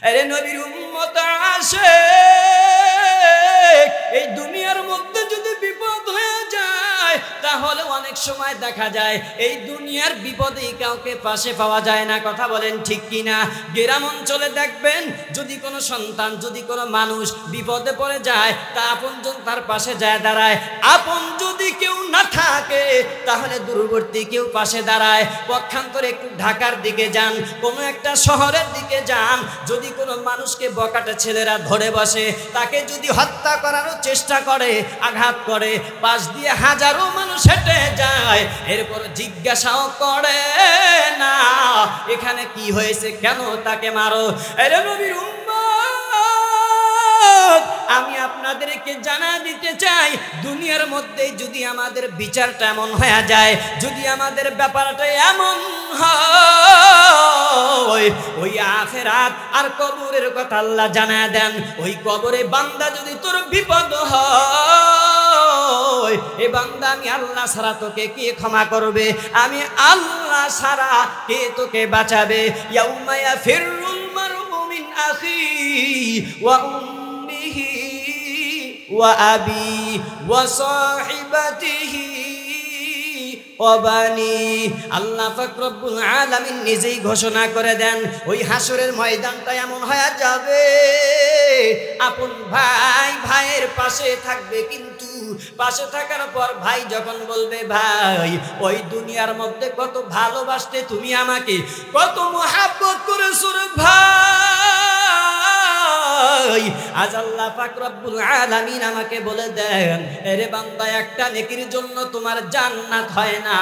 আরে নবীর উম্মত আসে, এই দুনিয়ার মধ্যে যদি বিপদ হয়ে যায় তাহলে অনেক সময় দেখা যায় এই দুনিয়ার বিপদেই কাউকে পাশে পাওয়া যায় না। কথা বলেন ঠিক কিনা? গ্রাম অঞ্চলে দেখবেন যদি কোনো সন্তান, যদি কোনো মানুষ বিপদে পড়ে যায় তা আপনজন তার পাশে যায় দাঁড়ায়। আপন যদি কেউ না থাকে তাহলে দূরবর্তী কেউ পাশে দাঁড়ায়। পক্ষান্তরে একটু ঢাকার দিকে যান, কোনো একটা শহরের দিকে যান, যদি কোনো মানুষকে বকাটে ছেলেরা ধরে বসে, তাকে যদি হত্যা করানোর চেষ্টা করে, আঘাত করে, পাশ দিয়ে হাজারো মানুষ হেঁটে যায়, এরপর জিজ্ঞাসাও করে না এখানে কি হয়েছে, কেন তাকে মারো। আরে নবীর উম্মত, আমি আপনাদেরকে জানা দিতে চাই দুনিয়ার মধ্যে যদি আমাদের বিচারটা এমন হয়ে যায়, যদি আমাদের ব্যাপারটা এমন হয়, ওই আখিরাত আর কবরের কথা আল্লাহ জানা দেন। ওই কবরে বান্দা যদি তোর বিপদ হয়, এ বান্দা আমি আল্লাহ ছাড়া তোকে কে ক্ষমা করবে, আমি আল্লাহ ছাড়া কে তোকে বাঁচাবে। ইয়াউমা ইয়াফিরুল মারউ মিন আখিহি ওয়া উম্মিহি ওয়া আবি ওয়া সাহিবাতিহি ওয়া বানি। আল্লাহ পাক রব্বুল আলামিন নিজেই ঘোষণা করে দেন ওই হাসরের ময়দানটা এমন হয়ে যাবে, আপন ভাই ভাইয়ের পাশে থাকবে, কিন্তু পাশে থাকার পর ভাই যখন বলবে ভাই ওই দুনিয়ার মধ্যে কত ভালোবাসতে তুমি আমাকে, কত মহব্বত করেছো রে ভাই, আজ আল্লাহ পাক রব্বুল আলামিন আমাকে বলে দেন আরে বান্দা একটা নেকির জন্য তোমার জান্নাত হয় না,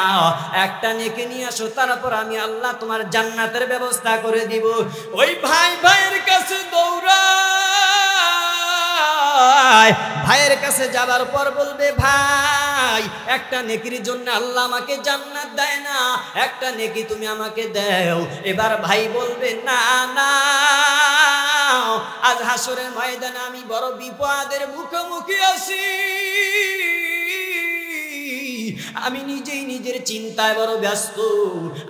একটা নেকি নিয়ে আসো, তারপর আমি আল্লাহ তোমার জান্নাতের ব্যবস্থা করে দিব। ওই ভাই ভাইয়ের কাছে দৌড়ায়, ভাইয়ের কাছে যাবার পর বলবে ভাই একটা নেকির জন্য আল্লাহ আমাকে জান্নাত দেয় না, একটা নেকি তুমি আমাকে দাও। এবার ভাই বলবে না না, আজ হাসরের ময়দানে আমি বড় বিপদের মুখোমুখি আছি, আমি নিজেই নিজের চিন্তায় বড় ব্যস্ত,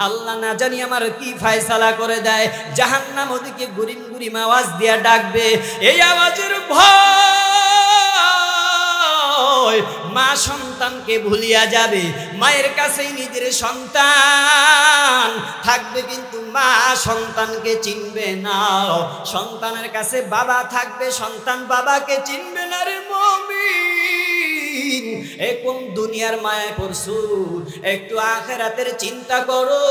আল্লাহ না জানি আমার কি ফয়সালা করে দেয়। জাহান্নাম ওদিকে গুরিম গুরিম আওয়াজ দিয়া ডাকবে, এই আওয়াজের ভয় মা সন্তানকে ভুলিয়া যাবে, মায়ের কাছেই নিজের সন্তান থাকবে, কিন্তু মা সন্তানকে চিনবে না। সন্তানের কাছে বাবা থাকবে, সন্তান বাবাকে চিনবে না। রে মুমিন, এ কোন দুনিয়ার মায়া করছো? একটু আখিরাতের চিন্তা করো,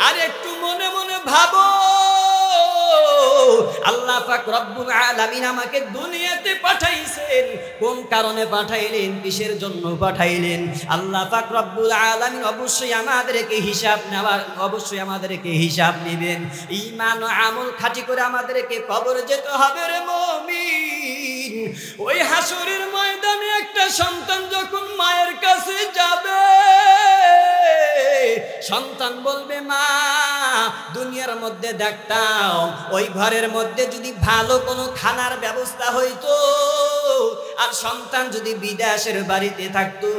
আর একটু মনে মনে ভাবো আল্লাহ পাক রব্বুল আলামিন আমাকে দুনিয়াতে পাঠাইছেন, কোন কারণে পাঠাইলেন, কিসের জন্য পাঠাইলেন? আল্লাহ পাক রব্বুল আলামিন অবশ্যই আমাদেরকে হিসাব নেওয়ার, অবশ্যই আমাদেরকে হিসাব নেবেন। ঈমান ও আমল খাঁটি করে আমাদেরকে কবর যেতে হবে। রে মুমিন, ওই হাসরের ময়দানে একটা সন্তান যখন মায়ের কাছে যাবে, সন্তান বলবে মা দুনিয়ার মধ্যে দেখতাম ওই ঘরের মধ্যে যদি ভালো কোনো খানার ব্যবস্থা হইতো, আর সন্তান যদি বিদেশের বাড়িতে থাকতো,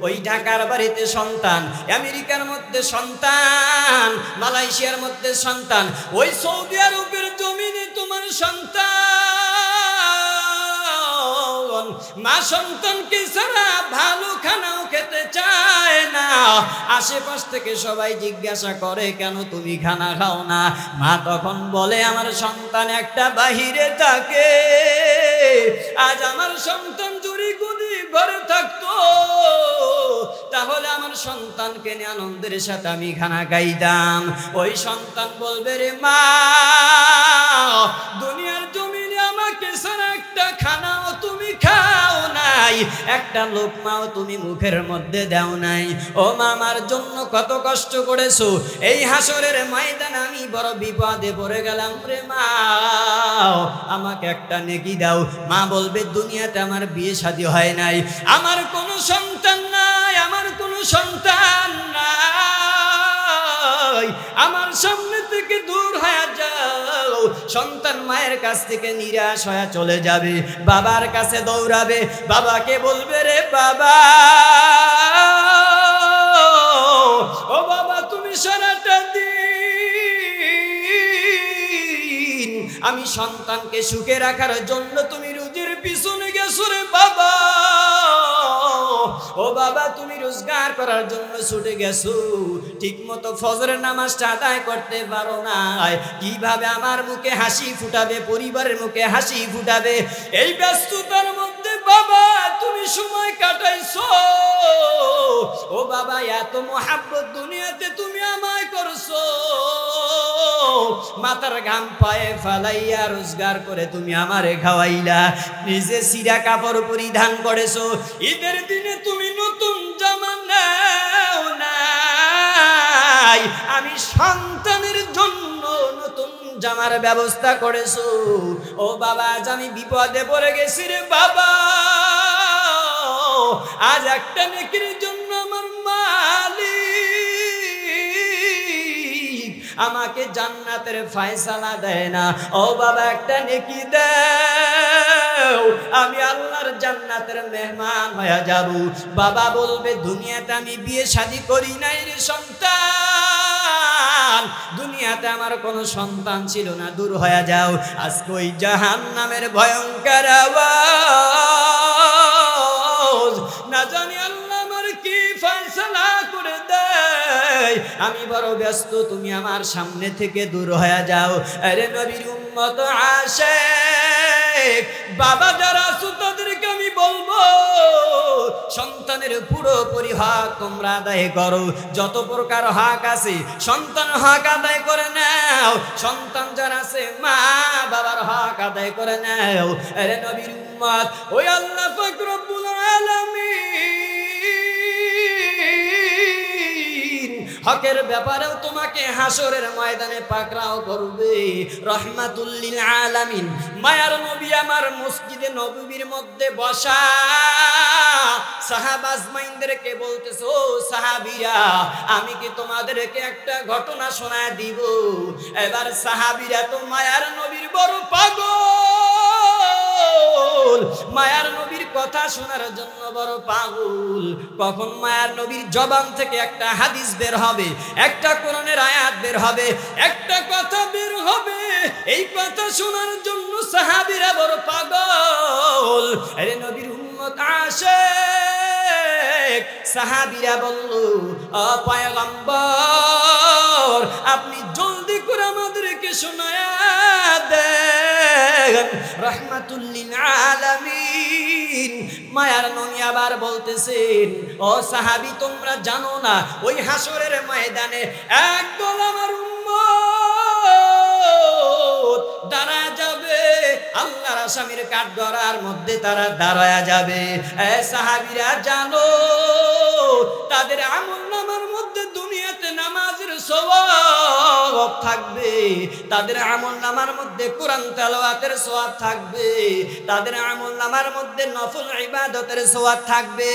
ওই ঢাকার বাড়িতে সন্তান, আমেরিকার মধ্যে সন্তান, মালয়েশিয়ার মধ্যে সন্তান, ওই সৌদি আরবের জমিনে তোমার সন্তান, মা সন্তানকে ছাড়া ভালো খানাও খেতে চায় না। আশেপাশ থেকে সবাই জিজ্ঞাসা করে কেন তুমি খানা খাও না? মা তখন বলে আমার সন্তান একটা বাহিরে থাকে, আজ আমার সন্তান যদি গুলি ঘরে থাকতো তাহলে আমার সন্তানকে নিয়ে আনন্দের সাথে আমি খানা খাইতাম। ওই সন্তান বলবে রে মা দুনিয়ার জমিনে আমাকে ছাড়া একটা খানাও তুমি খাও নাই, একটা লোকমাও তুমি মুখের মধ্যে দাও নাই। ও মা, আমার জন্য কত কষ্ট করেছো, এই হাসরের ময়দানে আমি বড় বিপদে পড়ে গেলাম রে মা, আমাকে একটা নেকি দাও। মা বলবে দুনিয়াতে আমার বিয়ে শাদী হয় নাই, আমার কোনো সন্তান নাই, আমার কোনো সন্তান নাই, আমার সামনে থেকে দূর হয়ে যাও। সন্তান মায়ের কাছ থেকে নিরাশ হয়ে চলে যাবে, বাবার কাছে দৌড়াবে, বাবাকে বলবে রে বাবা, ও বাবা তুমি সারাটা দিন আমি সন্তানকে সুখে রাখার জন্য তুমি রুজির পিছনে গেছো রে বাবা। ও বাবা, তুমি রোজগার করার জন্য ছুটে গেছো, ঠিক মতো ফজরের নামাজটা আদায় করতে পারো না। কিভাবে আমার মুখে হাসি ফুটাবে, পরিবারের মুখে হাসি ফুটাবে? এই ব্যস্ততার মধ্যে বাবা তুমি সময় কাটাইছো। ও বাবা, এত মোহাব্বত দুনিয়াতে তুমি আমায় করছো, মাথার ঘাম পায়ে ফালাইয়া রোজগার করে তুমি আমারে খাওয়াইলা, নিজে সিরা কাপড় পরিধান করেছো, ঈদের দিনে তুমি নতুন জামা নাও নাই, আমি সন্তানের জন্য নতুন জামার ব্যবস্থা করেছো। ও বাবা, আজ আমি বিপদে পড়ে গেছি রে বাবা। আজ একটা নেকির জন্য আমার মালিক আমাকে জান্নাতের ফয়সালা দেয় না। ও বাবা, একটা নেকি দাও, আমি আল্লাহর জান্নাতের মেহমান হয়ে যাব। বাবা বলবে, দুনিয়াতে আমি বিয়ে শাদী করি নাই রে সন্তান, দুনিয়াতে আমার কোনো সন্তান ছিল না, দূর হয়ে যাও। আজকে ওই জাহান্নামের ভয়ঙ্কর আওয়াজ, না জানি আল্লাহ আমার কি ফয়সালা করে দেয়। আমি বড় ব্যস্ত, তুমি আমার সামনে থেকে দূর হয়ে যাও। আরে নবীর উম্মত আশিক বাবা যারা আছো তাদেরকে আমি বলবো, সন্তানের পুরোপুরি হক তোমরা আদায় করো। যত প্রকার হক আছে সন্তান হক আদায় করে নাও। সন্তান যারা আছে মা বাবার হক আদায় করে নাও। আরে নবীর উম্মত, ওই আল্লাহ পাক রব্বুল আলামিন হকের ব্যাপারেও তোমাকে হাসরের ময়দানে পাকড়াও করবে। রহমাতুল লিল আলামিন মায়ার নবী আমার মসজিদে নববীর মধ্যে বসা সাহাবা আজমাইনদেরকে বলতেছে, ও সাহাবীরা, আমি কি তোমাদেরকে একটা ঘটনা শোনায় দিব? এবার সাহাবীরা তো মায়ার নবীর বড় পাগল, মায়ার নবীর কথা শোনার জন্য বড় পাগল। কখন মায়ার নবীর জবান থেকে একটা হাদিস বের হবে, একটা কোরআনের আয়াত বের হবে, একটা কথা বের হবে, এই কথা শোনার জন্য সাহাবীরা বড় পাগল। আরে নবীর উম্মত আশিক সাহাবীরা বলল, ও পয়গম্বর, আপনি জলদি করে আমাদেরকে শোনায়া দেন। রাহমাতুল লিল আলামিন মায়ার নবী আবার বলতেছেন, ও সাহাবী, তোমরা জানো না ওই হাসরের ময়দানে একদল আমার উম্মত দাঁড়া যাবে, আল্লাহর আসামির কাঠগড়ার মধ্যে তারা দাঁড়ায়া যাবে। এ সাহাবীরা জানো, তাদের আমলনামার মধ্যে দুনিয়াতে নামাজের সওয়াব থাকবে, তাদের আমলনামার মধ্যে কোরআন তেলাওয়াতের সওয়াব থাকবে, তাদের আমলনামার মধ্যে নফল ইবাদতের সওয়াব থাকবে।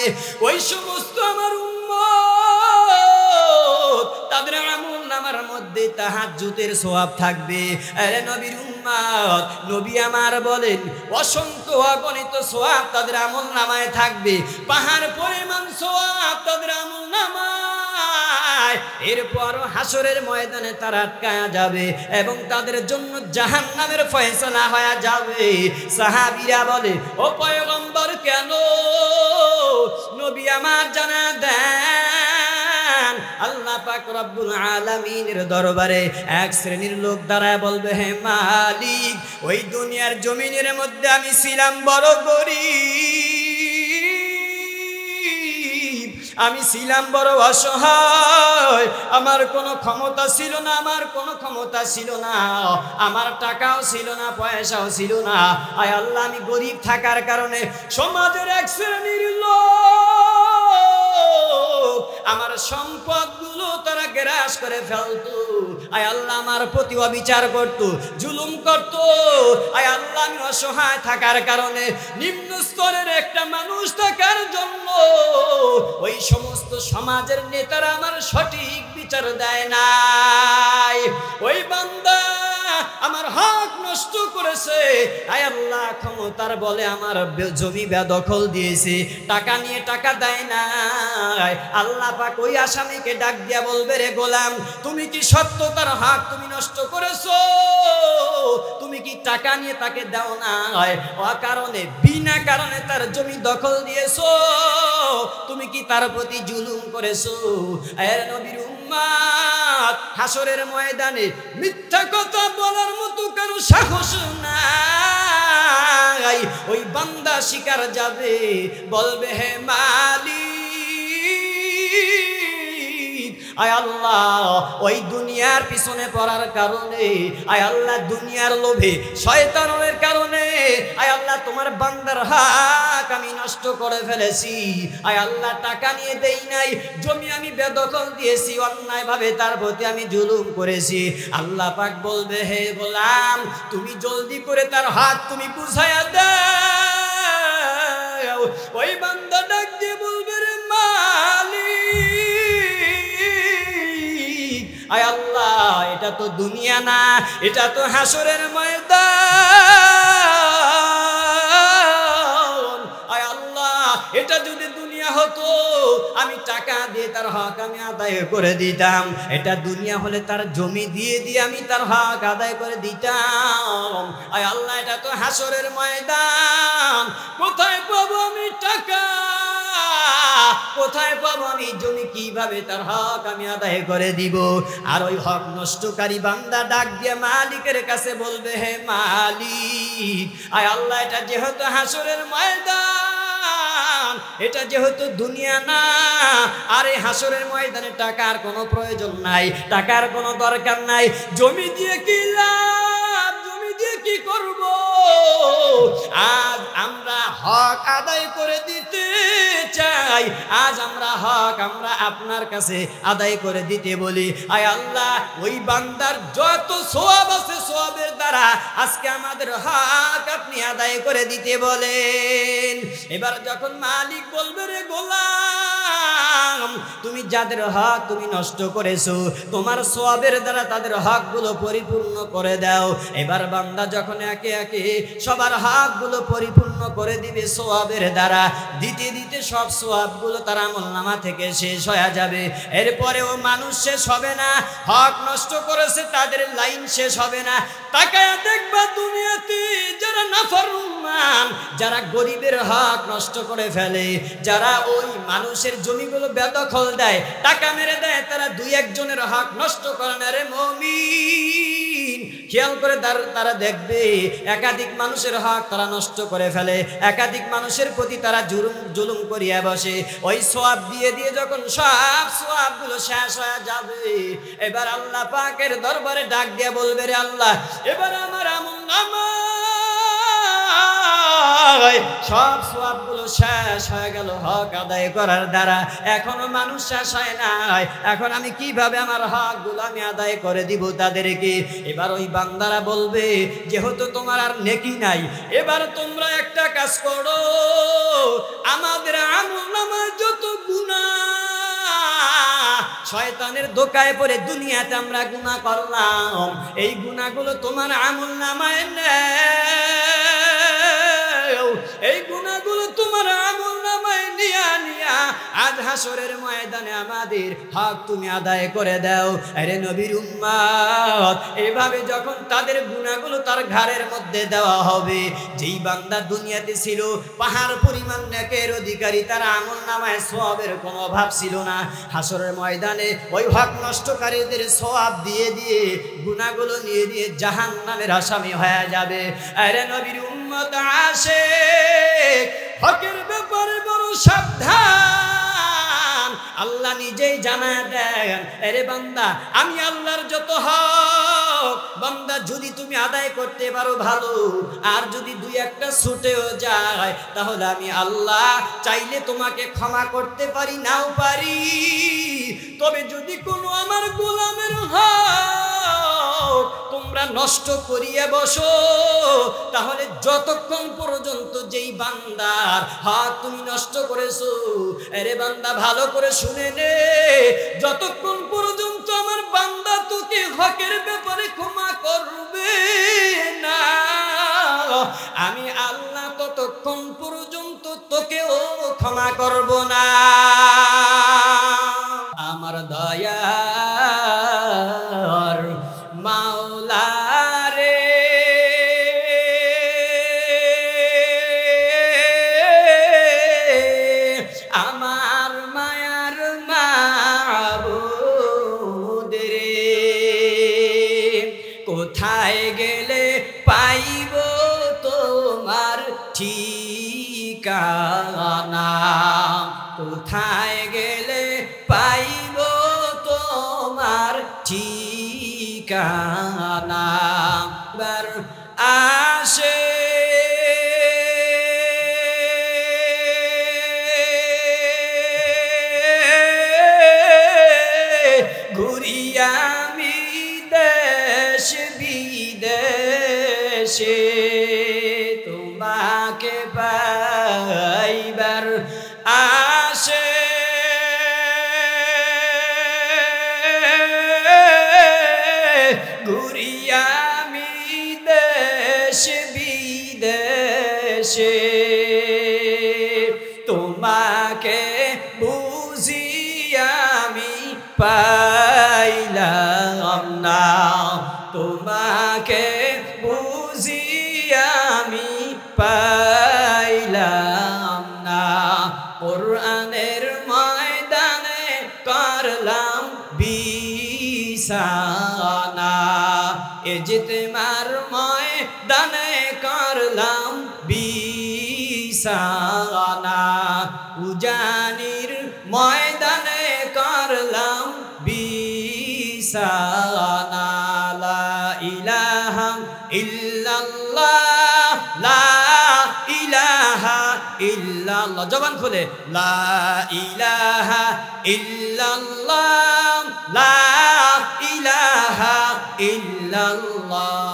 ওই সমস্ত আমার উম্মত তাদের আমলনামার মধ্যে তাহাজ্জুদের সওয়াব থাকবে। আরে নবীর উম্মত, নবী আমার বলেন, অসংখ্য অগণিত সওয়াব তাদের আমলনামায় থাকবে, পাহাড় পরিমাণ সওয়াব তাদের আমলনামায়। এরপর হাসরের ময়দানে তারা আটকায়া যাবে এবং তাদের জন্য জাহান্নামের ফয়সালা হয়ে যাবে। সাহাবীরা বলে, ও পয়গম্বর, কেন? নবী আমার জানা দেন। আল্লাহ পাক রব্বুল আলামিনের দরবারে এক শ্রেণীর লোক দাঁড়ায় বলবে, হে মালিক, ওই দুনিয়ার জমিনের মধ্যে আমি ছিলাম বড় গরীব, আমি ছিলাম বড় অসহায়, আমার কোনো ক্ষমতা ছিল না, আমার কোনো ক্ষমতা ছিল না, আমার টাকাও ছিল না, পয়সাও ছিল না। আয় আল্লাহ, আমি গরীব থাকার কারণে সমাজের এক শ্রেণীর লোক আমার সম্পদগুলো তারা গ্রাস করে ফেলতো। আয় আল্লাহ, আমার প্রতি অবিচার করত, জুলুম করত। আয় আল্লাহ, আমি অসহায় থাকার কারণে, নিম্ন স্তরের একটা মানুষ থাকার জন্য ওই সমস্ত সমাজের নেতারা আমার সঠিক বিচার দেয় নাই। ওই বান্দা আমার হক নষ্ট করেছে। আয় আল্লাহ, ক্ষমতার বলে আমার জমি বেদখল দিয়েছে, টাকা নিয়ে টাকা দেয় নাই। আল্লাহ পাক ওই আসামিকে ডাক দিয়া বলবে, রে গোলাম, তুমি কি সত্যতার হক তুমি নষ্ট করেছো? তুমি তুমি কি টাকা নিয়ে তাকে দাও না, অকারণে বিনা কারণে তার জমি দখল দিয়েছো, তুমি কি তার প্রতি জুলুম করেছো? এর নবীর উম্মত, হাসরের ময়দানে মিথ্যা কথা বলার মতো কারো সাহস নাই। ওই বান্দা শিকার যাবে, বলবে হে মালিক, আয় আল্লাহ, ওই দুনিয়ার পিছনে পড়ার কারণে, আয় আল্লাহ, দুনিয়ার লোভে শয়তানের কারণে, আয় আল্লাহ, তোমার বান্দার হক আমি নষ্ট করে ফেলেছি। আয় আল্লাহ, টাকা নিয়ে দেই নাই, জমি আমি বেদখল দিয়েছি, অন্যায় ভাবে তার প্রতি আমি জুলুম করেছি। আল্লাহ পাক বলবে, হে গোলাম, তুমি জলদি করে তার হাত তুমি বুঝাইয়া দাও। ওই বান্দা ডাক দিয়ে বলবে, রে মালিক, আয় আল্লাহ, এটা তো দুনিয়া না, এটা তো হাসরের ময়দান। আয় আল্লাহ, এটা যদি দুনিয়া হতো আমি টাকা দিয়ে তার হক আমি আদায় করে দিতাম, এটা দুনিয়া হলে তার জমি দিয়ে দিয়ে আমি তার হক আদায় করে দিতাম। আয় আল্লাহ, এটা তো হাসরের ময়দান, কোথায় পাবো আমি টাকা, কোথায় পাবো আমি জমি, কিভাবে তার হক আমি আদায় করে দিব? আর ওই হক নষ্টকারী বান্দা ডাক দিয়ে মালিকের কাছে বলবে, হে মালিক, আয় আল্লাহ, এটা যেহেতু হাসরের ময়দান, এটা যেহেতু দুনিয়া না, আর এই হাসরের ময়দানে টাকার কোনো প্রয়োজন নাই, টাকার কোনো দরকার নাই, জমি দিয়ে কি লাভ, জমি দিয়ে কি করব? আজ আমরা হক আদায় করে দিতে চাই, আজ আমরা হক আমরা আপনার কাছে আদায় করে দিতে বলি। আয় আল্লাহ, ওই বান্দার যত সওয়াব আছে, সওয়াবের দ্বারা আজকে আমাদের হক আপনি আদায় করে দিতে বলেন। এবার যখন মালিক বলবে, রে গোলাম, তুমি যাদের হক তুমি নষ্ট করেছো, তোমার সওয়াবের দ্বারা তাদের হকগুলো পরিপূর্ণ করে দাও। এবার বান্দা যখন একে একে সবার হকগুলো পরিপূর্ণ করে দিবে সওয়াবের দ্বারা, দিতে দিতে সব সওয়াবগুলো তার আমলনামা থেকে শেষ হয়ে যাবে। এরপরেও মানুষ শেষ হবে না, হক নষ্ট করেছে তাদের লাইন শেষ হবে না। তাকায়া দেখবা দুনিয়াতে যারা নাফরমান, যারা গরিবের হক নষ্ট করে ফেলে, যারা ওই মানুষের জমিগুলো বেদখল দেয়, টাকা মেরে দেয়, তারা দুই একজনের হক নষ্ট করে না রে মুমিন। খেয়াল করে তারা দেখবে একাধিক মানুষের হক তারা নষ্ট করে ফেলে, একাধিক মানুষের প্রতি তারা জুলুম করিয়া বসে। ওই সওয়াব দিয়ে দিয়ে যখন সব সওয়াবগুলো শেষ হয়ে যাবে, এবার আল্লাহ পাকের দরবারে ডাক দিয়ে বলবে, রে আল্লাহ, এবার আমার আমলনামা সব সওয়াবগুলো শেষ হয়ে গেল হক আদায় করার দ্বারা, এখনো মানুষ শেষ হয় নাই, এখন আমি কিভাবে আমার হকগুলো আমি আদায় করে দিব তাদেরকে? এবার ওই বান্দারা বলবে, যেহেতু তোমার আর নেকি নাই, এবার তোমরা একটা কাজ করো, আমাদের আমলনামায় যত গুনাহ, শয়তানের ধোঁকায় পড়ে দুনিয়াতে আমরা গুনাহ করলাম, এই গুনাহগুলো তোমার আমলনামায় নেও, এই গুনাহগুলো তোমার আমলনামায় নিয়া নিয়া আজ হাসরের ময়দানে আমাদের হক তুমি আদায় করে দাও। আরে নবীর উম্মত, এভাবে যখন তাদের গুনাহগুলো তার ঘাড়ের মধ্যে দেওয়া হবে, যেই বান্দা দুনিয়াতে ছিল পাহাড় পরিমাণ নেকের অধিকারী, তার আমলনামায় সওয়াবের কোনো অভাব ছিল না, হাসরের ময়দানে ওই হক নষ্টকারীদের সওয়াব দিয়ে দিয়ে গুনাহগুলো নিয়ে দিয়ে জাহান্নামের আসামি হয়ে যাবে। আরে নবীর উম্মত আশিক, হকের ব্যাপারে বড় সাবধান। আল্লাহ নিজেই জানায় দেন, আরে বান্দা, আমি আল্লাহর যত হক, বান্দা যদি তুমি আদায় করতে পারো ভালো, আর যদি দুই একটা ছুটেও যায়, তাহলে আমি আল্লাহ চাইলে তোমাকে ক্ষমা করতে পারি, নাও পারি। তবে যদি কোনো আমার গোলামের হক তোমরা নষ্ট করিয়া বসো, তাহলে যতক্ষণ পর্যন্ত যেই বান্দার হক তুমি নষ্ট করেছো, আরে বান্দা ভালো করে শুনে নে, যতক্ষণ পর্যন্ত আমার বান্দা তোকে হকের ব্যাপারে ক্ষমা করবে না, আমি আল্লাহ ততক্ষণ পর্যন্ত তোকেও ক্ষমা করব না। আমার দয়ার মাওলা রে, ঠিকানা কোথায় গেলে পাইব তোমার ঠিকানা বার আসে ঘুরিয়া আমি দেশ বিদেশে তোমাকে পাইবার আসে ঘুরিয়া আমি দেশ বিদেশে তোমাকে বুঝি আমি পাইলাম না তোমাকে বুঝি আমি পাইলাম না কোরআনের ময়দানে করলাম বিছানা ইজতিমার ময়দানে করলাম বিছানা উজানির ময়দানে করলাম বিছানা লা ইলাহা ইল্লাল্লাহ লা ইলাহা ইল্লাল্লাহ জবান খুলে লা ইলাহা ইল্লাল্লাহ লা ইলাহা ইল্লাল্লাহ